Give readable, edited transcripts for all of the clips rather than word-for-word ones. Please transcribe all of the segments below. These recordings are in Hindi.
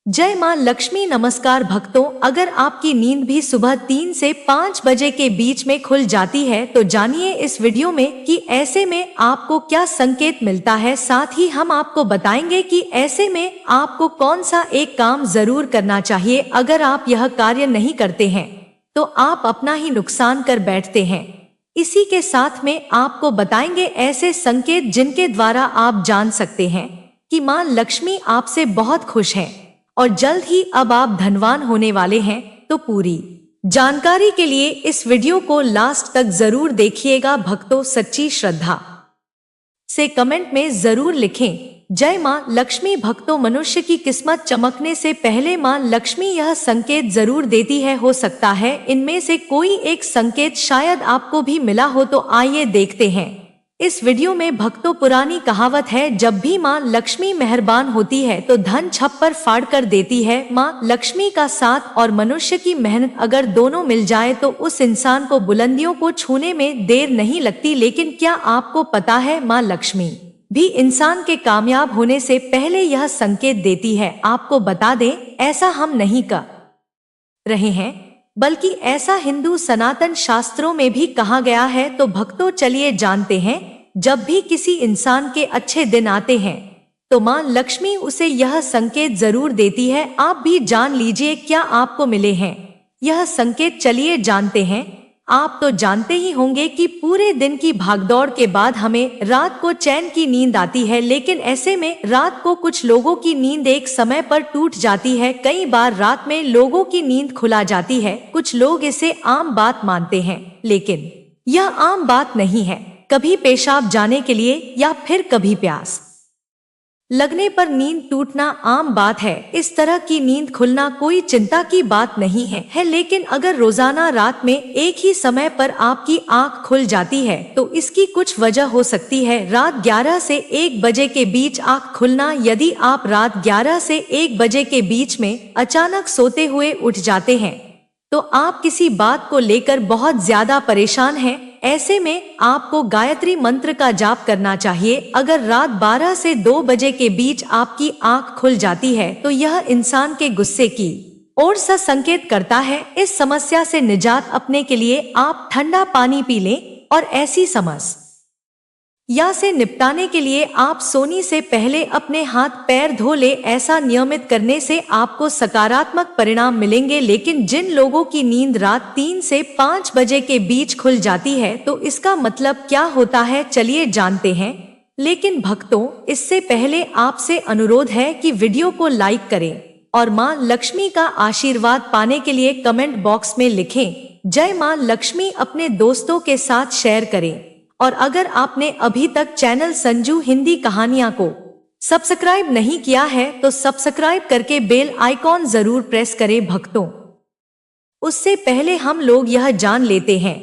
जय मां लक्ष्मी। नमस्कार भक्तों, अगर आपकी नींद भी सुबह 3 से 5 बजे के बीच में खुल जाती है तो जानिए इस वीडियो में कि ऐसे में आपको क्या संकेत मिलता है। साथ ही हम आपको बताएंगे कि ऐसे में आपको कौन सा एक काम जरूर करना चाहिए। अगर आप यह कार्य नहीं करते हैं तो आप अपना ही नुकसान कर बैठते हैं। इसी के साथ में आपको बताएंगे ऐसे संकेत जिनके द्वारा आप जान सकते हैं कि मां लक्ष्मी आपसे बहुत खुश हैं और जल्द ही अब आप धनवान होने वाले हैं। तो पूरी जानकारी के लिए इस वीडियो को लास्ट तक जरूर देखिएगा। भक्तों, सच्ची श्रद्धा से कमेंट में जरूर लिखें जय मां लक्ष्मी। भक्तों, मनुष्य की किस्मत चमकने से पहले मां लक्ष्मी यह संकेत जरूर देती है। हो सकता है इनमें से कोई एक संकेत शायद आपको भी मिला हो, तो आइए देखते हैं। इस वीडियो में भक्तों, पुरानी कहावत है, जब भी मां लक्ष्मी मेहरबान होती है तो धन छप्पर फाड़ कर देती है। मां लक्ष्मी का साथ और मनुष्य की मेहनत अगर दोनों मिल जाए तो उस इंसान को बुलंदियों को छूने में देर नहीं लगती। लेकिन क्या आपको पता है, मां लक्ष्मी भी इंसान के कामयाब होने से पहले यह संकेत देती है। आपको बता दें, ऐसा हम नहीं कर रहे हैं, बल्कि ऐसा हिंदू सनातन शास्त्रों में भी कहा गया है। तो भक्तों, चलिए जानते हैं। जब भी किसी इंसान के अच्छे दिन आते हैं तो मां लक्ष्मी उसे यह संकेत जरूर देती है। आप भी जान लीजिए क्या आपको मिले हैं यह संकेत। चलिए जानते हैं। आप तो जानते ही होंगे कि पूरे दिन की भागदौड़ के बाद हमें रात को चैन की नींद आती है, लेकिन ऐसे में रात को कुछ लोगों की नींद एक समय पर टूट जाती है। कई बार रात में लोगों की नींद खुला जाती है। कुछ लोग इसे आम बात मानते हैं, लेकिन यह आम बात नहीं है। कभी पेशाब जाने के लिए या फिर कभी प्यास लगने पर नींद टूटना आम बात है। इस तरह की नींद खुलना कोई चिंता की बात नहीं है। लेकिन अगर रोजाना रात में एक ही समय पर आपकी आंख खुल जाती है तो इसकी कुछ वजह हो सकती है। रात 11 से 1 बजे के बीच आंख खुलना। यदि आप रात 11 से 1 बजे के बीच में अचानक सोते हुए उठ जाते हैं तो आप किसी बात को लेकर बहुत ज्यादा परेशान हैं। ऐसे में आपको गायत्री मंत्र का जाप करना चाहिए। अगर रात 12 से 2 बजे के बीच आपकी आंख खुल जाती है तो यह इंसान के गुस्से की ओर सा संकेत करता है। इस समस्या से निजात अपने के लिए आप ठंडा पानी पी लें और ऐसी समस्या से निपटाने के लिए आप सोने से पहले अपने हाथ पैर धो ले। ऐसा नियमित करने से आपको सकारात्मक परिणाम मिलेंगे। लेकिन जिन लोगों की नींद रात 3 से 5 बजे के बीच खुल जाती है तो इसका मतलब क्या होता है, चलिए जानते हैं। लेकिन भक्तों, इससे पहले आपसे अनुरोध है कि वीडियो को लाइक करें और मां लक्ष्मी का आशीर्वाद पाने के लिए कमेंट बॉक्स में लिखें जय मां लक्ष्मी। अपने दोस्तों के साथ शेयर करें और अगर आपने अभी तक चैनल संजू हिंदी कहानियां को सब्सक्राइब नहीं किया है तो सब्सक्राइब करके बेल आइकॉन जरूर प्रेस करें। भक्तों, उससे पहले हम लोग यह जान लेते हैं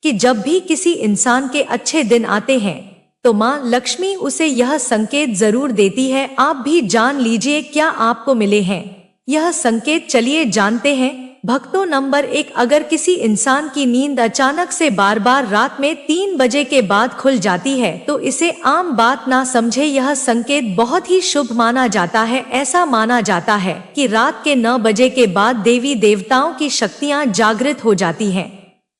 कि जब भी किसी इंसान के अच्छे दिन आते हैं तो मां लक्ष्मी उसे यह संकेत जरूर देती है। आप भी जान लीजिए क्या आपको मिले हैं यह संकेत। चलिए जानते हैं। भक्तों, नंबर 1, अगर किसी इंसान की नींद अचानक से बार बार रात में 3 बजे के बाद खुल जाती है तो इसे आम बात ना समझे। यह संकेत बहुत ही शुभ माना जाता है। ऐसा माना जाता है कि रात के 9 बजे के बाद देवी देवताओं की शक्तियां जागृत हो जाती हैं,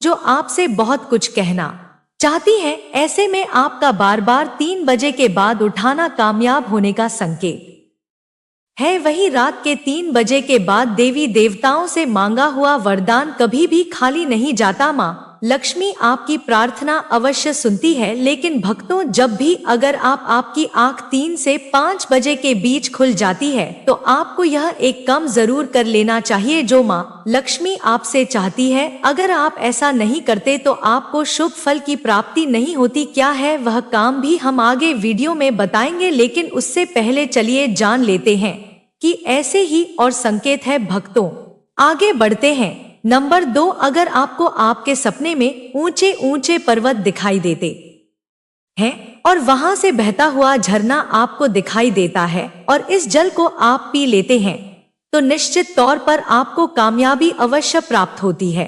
जो आपसे बहुत कुछ कहना चाहती हैं। ऐसे में आपका बार बार 3 बजे के बाद उठाना कामयाब होने का संकेत है। वही रात के 3 बजे के बाद देवी देवताओं से मांगा हुआ वरदान कभी भी खाली नहीं जाता। मां लक्ष्मी आपकी प्रार्थना अवश्य सुनती है। लेकिन भक्तों, जब भी अगर आपकी आंख 3 से 5 बजे के बीच खुल जाती है तो आपको यह एक काम जरूर कर लेना चाहिए जो मां लक्ष्मी आपसे चाहती है। अगर आप ऐसा नहीं करते तो आपको शुभ फल की प्राप्ति नहीं होती। क्या है वह काम भी हम आगे वीडियो में बताएंगे, लेकिन उससे पहले चलिए जान लेते हैं कि ऐसे ही और संकेत है। भक्तों, आगे बढ़ते हैं। नंबर 2, अगर आपको आपके सपने में ऊंचे ऊंचे पर्वत दिखाई देते हैं और वहां से बहता हुआ झरना आपको दिखाई देता है और इस जल को आप पी लेते हैं तो निश्चित तौर पर आपको कामयाबी अवश्य प्राप्त होती है।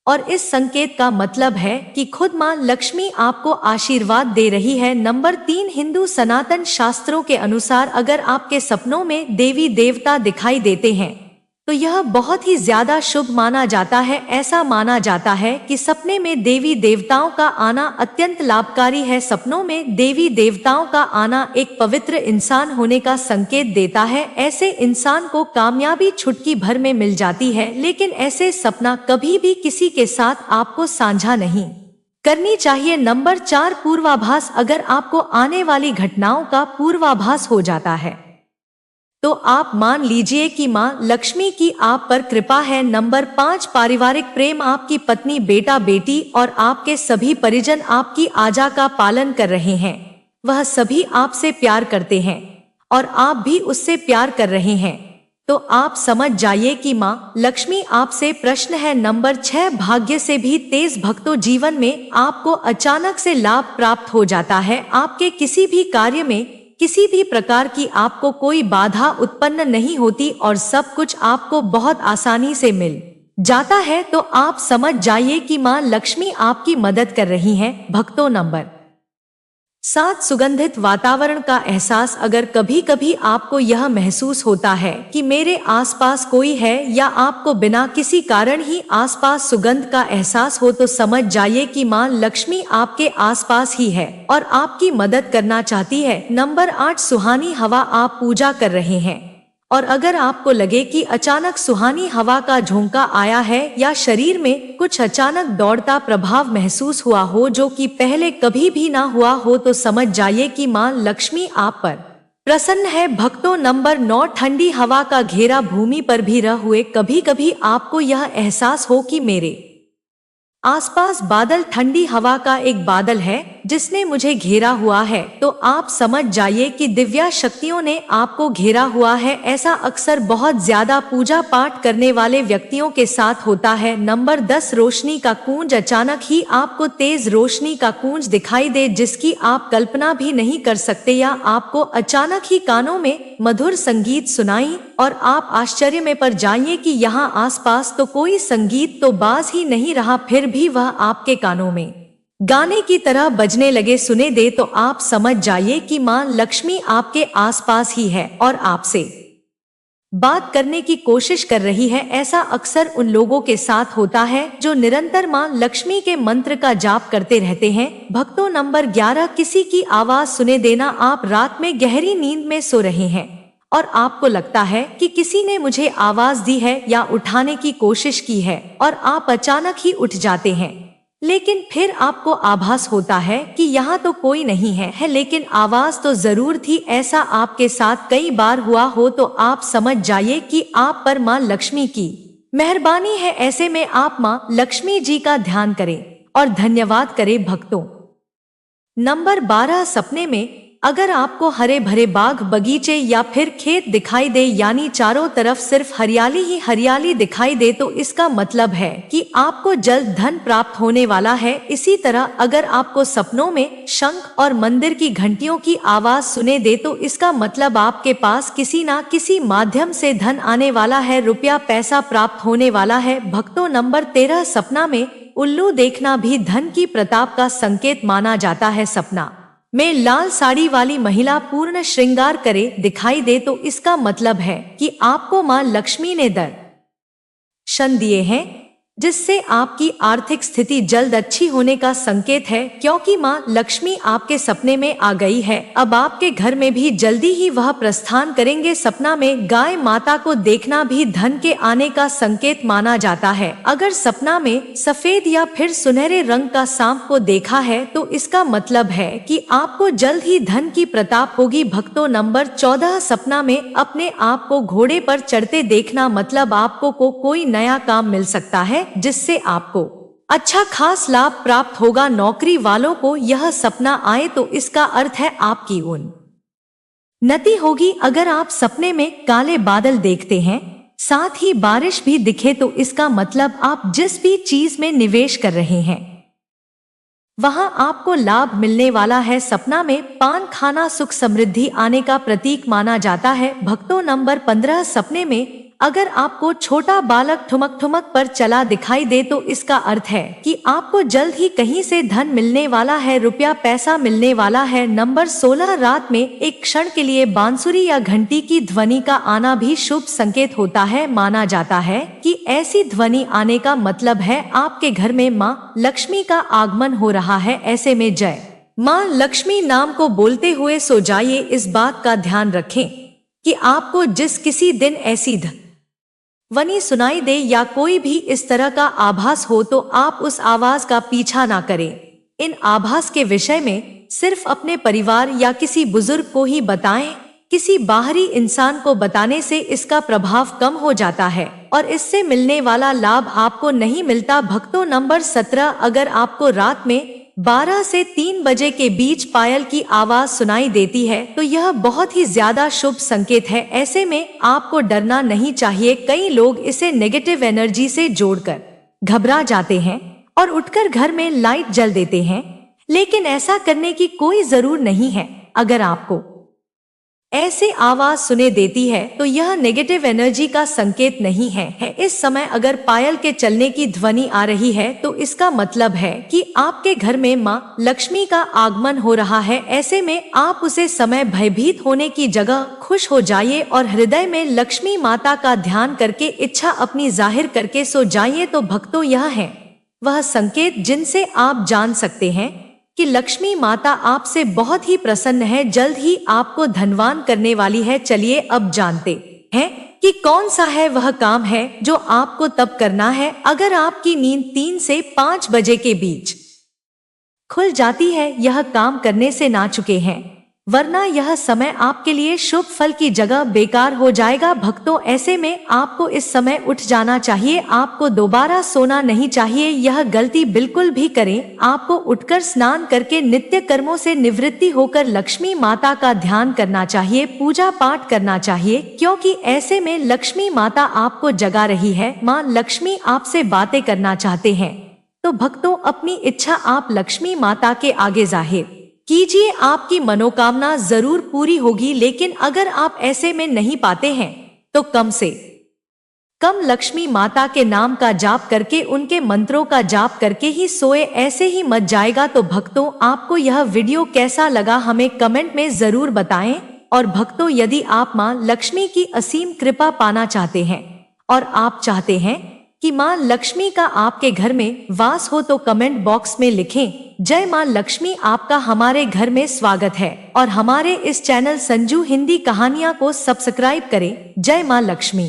और इस संकेत का मतलब है कि खुद मां लक्ष्मी आपको आशीर्वाद दे रही है। नंबर 3, हिंदू सनातन शास्त्रों के अनुसार अगर आपके सपनों में देवी देवता दिखाई देते हैं तो यह बहुत ही ज्यादा शुभ माना जाता है। ऐसा माना जाता है कि सपने में देवी देवताओं का आना अत्यंत लाभकारी है। सपनों में देवी देवताओं का आना एक पवित्र इंसान होने का संकेत देता है। ऐसे इंसान को कामयाबी चुटकी भर में मिल जाती है, लेकिन ऐसे सपना कभी भी किसी के साथ आपको साझा नहीं करनी चाहिए। नंबर 4, पूर्वाभास। अगर आपको आने वाली घटनाओं का पूर्वाभास हो जाता है तो आप मान लीजिए कि मां लक्ष्मी की आप पर कृपा है। नंबर 5, पारिवारिक प्रेम। आपकी पत्नी, बेटा बेटी और आपके सभी परिजन आपकी आज्ञा का पालन कर रहे हैं। वह सभी आपसे प्यार करते हैं और आप भी उससे प्यार कर रहे हैं, तो आप समझ जाइए कि मां लक्ष्मी आपसे प्रसन्न है। नंबर 6, भाग्य से भी तेज। भक्तों, जीवन में आपको अचानक से लाभ प्राप्त हो जाता है। आपके किसी भी कार्य में किसी भी प्रकार की आपको कोई बाधा उत्पन्न नहीं होती और सब कुछ आपको बहुत आसानी से मिल जाता है, तो आप समझ जाइए कि मां लक्ष्मी आपकी मदद कर रही हैं। भक्तों, नंबर 7, सुगंधित वातावरण का एहसास। अगर कभी कभी आपको यह महसूस होता है कि मेरे आसपास कोई है या आपको बिना किसी कारण ही आसपास सुगंध का एहसास हो, तो समझ जाइए कि मां लक्ष्मी आपके आसपास ही है और आपकी मदद करना चाहती है। नंबर 8, सुहानी हवा। आप पूजा कर रहे हैं और अगर आपको लगे कि अचानक सुहानी हवा का झोंका आया है या शरीर में कुछ अचानक दौड़ता प्रभाव महसूस हुआ हो जो कि पहले कभी भी ना हुआ हो, तो समझ जाइए कि मां लक्ष्मी आप पर प्रसन्न है। भक्तों, नंबर 9, ठंडी हवा का घेरा। भूमि पर भी रह हुए कभी कभी आपको यह एहसास हो कि मेरे आसपास बादल ठंडी हवा का एक बादल है जिसने मुझे घेरा हुआ है, तो आप समझ जाइए कि दिव्या शक्तियों ने आपको घेरा हुआ है। ऐसा अक्सर बहुत ज्यादा पूजा पाठ करने वाले व्यक्तियों के साथ होता है। नंबर 10, रोशनी का गूंज। अचानक ही आपको तेज रोशनी का गूंज दिखाई दे जिसकी आप कल्पना भी नहीं कर सकते, या आपको अचानक ही कानों में मधुर संगीत सुनाई और आप आश्चर्य में पड़ जाइए कि यहाँ आसपास तो कोई संगीत तो बाज ही नहीं रहा, फिर भी वह आपके कानों में गाने की तरह बजने लगे सुने दे, तो आप समझ जाइए कि मां लक्ष्मी आपके आसपास ही है और आपसे बात करने की कोशिश कर रही है। ऐसा अक्सर उन लोगों के साथ होता है जो निरंतर मां लक्ष्मी के मंत्र का जाप करते रहते हैं। भक्तों, नंबर 11, किसी की आवाज सुने देना। आप रात में गहरी नींद में सो रहे हैं और आपको लगता है कि किसी ने मुझे आवाज दी है या उठाने की कोशिश की है और आप अचानक ही उठ जाते हैं, लेकिन फिर आपको आभास होता है कि यहाँ तो कोई नहीं है, लेकिन आवाज तो जरूर थी। ऐसा आपके साथ कई बार हुआ हो तो आप समझ जाइए कि आप पर मां लक्ष्मी की मेहरबानी है। ऐसे में आप मां लक्ष्मी जी का ध्यान करें और धन्यवाद करें। भक्तों, नंबर 12, सपने में अगर आपको हरे भरे बाग बगीचे या फिर खेत दिखाई दे, यानी चारों तरफ सिर्फ हरियाली ही हरियाली दिखाई दे, तो इसका मतलब है कि आपको जल्द धन प्राप्त होने वाला है। इसी तरह अगर आपको सपनों में शंख और मंदिर की घंटियों की आवाज सुने दे तो इसका मतलब आपके पास किसी ना किसी माध्यम से धन आने वाला है, रुपया पैसा प्राप्त होने वाला है। भक्तों, नंबर 13, सपना में उल्लू देखना भी धन की प्रताप का संकेत माना जाता है। सपना में लाल साड़ी वाली महिला पूर्ण श्रृंगार करे दिखाई दे तो इसका मतलब है कि आपको मां लक्ष्मी ने दर्शन दिए हैं, जिससे आपकी आर्थिक स्थिति जल्द अच्छी होने का संकेत है, क्योंकि मां लक्ष्मी आपके सपने में आ गई है। अब आपके घर में भी जल्दी ही वह प्रस्थान करेंगे। सपना में गाय माता को देखना भी धन के आने का संकेत माना जाता है। अगर सपना में सफेद या फिर सुनहरे रंग का सांप को देखा है तो इसका मतलब है कि आपको जल्द ही धन की प्रताप होगी। भक्तों, नंबर 14, सपना में अपने आप को घोड़े पर चढ़ते देखना, मतलब आपको कोई नया काम मिल सकता है जिससे आपको अच्छा खास लाभ प्राप्त होगा। नौकरी वालों को यह सपना आए तो इसका अर्थ है आपकी उन्नति होगी। अगर आप सपने में काले बादल देखते हैं, साथ ही बारिश भी दिखे, तो इसका मतलब आप जिस भी चीज में निवेश कर रहे हैं वहां आपको लाभ मिलने वाला है। सपना में पान खाना सुख समृद्धि आने का प्रतीक माना जाता है। भक्तों, नंबर 15, सपने में अगर आपको छोटा बालक ठुमक ठुमक पर चला दिखाई दे तो इसका अर्थ है कि आपको जल्द ही कहीं से धन मिलने वाला है, रुपया पैसा मिलने वाला है। नंबर 16, रात में एक क्षण के लिए बांसुरी या घंटी की ध्वनि का आना भी शुभ संकेत होता है। माना जाता है कि ऐसी ध्वनि आने का मतलब है आपके घर में माँ लक्ष्मी का आगमन हो रहा है। ऐसे में जय माँ लक्ष्मी नाम को बोलते हुए सो जाइए। इस बात का ध्यान रखें कि आपको जिस किसी दिन ऐसी ध्वनि सुनाई दे या कोई भी इस तरह का आभास हो तो आप उस आवाज का पीछा ना करें। इन आभास के विषय में सिर्फ अपने परिवार या किसी बुजुर्ग को ही बताएं। किसी बाहरी इंसान को बताने से इसका प्रभाव कम हो जाता है और इससे मिलने वाला लाभ आपको नहीं मिलता। भक्तों, नंबर 17, अगर आपको रात में 12 से 3 बजे के बीच पायल की आवाज सुनाई देती है तो यह बहुत ही ज्यादा शुभ संकेत है। ऐसे में आपको डरना नहीं चाहिए। कई लोग इसे नेगेटिव एनर्जी से जोड़कर घबरा जाते हैं और उठकर घर में लाइट जल देते हैं, लेकिन ऐसा करने की कोई जरूरत नहीं है। अगर आपको ऐसे आवाज सुने देती है तो यह नेगेटिव एनर्जी का संकेत नहीं है। इस समय अगर पायल के चलने की ध्वनि आ रही है तो इसका मतलब है कि आपके घर में माँ लक्ष्मी का आगमन हो रहा है। ऐसे में आप उसे समय भयभीत होने की जगह खुश हो जाइए और हृदय में लक्ष्मी माता का ध्यान करके इच्छा अपनी जाहिर करके सो जाइए। तो भक्तों, यह है वह संकेत जिनसे आप जान सकते हैं कि लक्ष्मी माता आपसे बहुत ही प्रसन्न है, जल्द ही आपको धनवान करने वाली है। चलिए अब जानते हैं कि कौन सा है वह काम है जो आपको तब करना है अगर आपकी नींद 3 से 5 बजे के बीच खुल जाती है। यह काम करने से ना चुके हैं, वरना यह समय आपके लिए शुभ फल की जगह बेकार हो जाएगा। भक्तों, ऐसे में आपको इस समय उठ जाना चाहिए। आपको दोबारा सोना नहीं चाहिए। यह गलती बिल्कुल भी करें। आपको उठकर स्नान करके नित्य कर्मों से निवृत्ति होकर लक्ष्मी माता का ध्यान करना चाहिए, पूजा पाठ करना चाहिए, क्योंकि ऐसे में लक्ष्मी माता आपको जगा रही है। माँ लक्ष्मी आपसे बातें करना चाहते हैं। तो भक्तों, अपनी इच्छा आप लक्ष्मी माता के आगे जाहिर कीजिए, आपकी मनोकामना जरूर पूरी होगी। लेकिन अगर आप ऐसे में नहीं पाते हैं तो कम से कम लक्ष्मी माता के नाम का जाप करके, उनके मंत्रों का जाप करके ही सोए। ऐसे ही मत जाएगा। तो भक्तों, आपको यह वीडियो कैसा लगा हमें कमेंट में जरूर बताएं। और भक्तों, यदि आप माँ लक्ष्मी की असीम कृपा पाना चाहते हैं और आप चाहते हैं कि माँ लक्ष्मी का आपके घर में वास हो तो कमेंट बॉक्स में लिखें जय माँ लक्ष्मी। आपका हमारे घर में स्वागत है और हमारे इस चैनल संजू हिंदी कहानियां को सब्सक्राइब करें। जय माँ लक्ष्मी।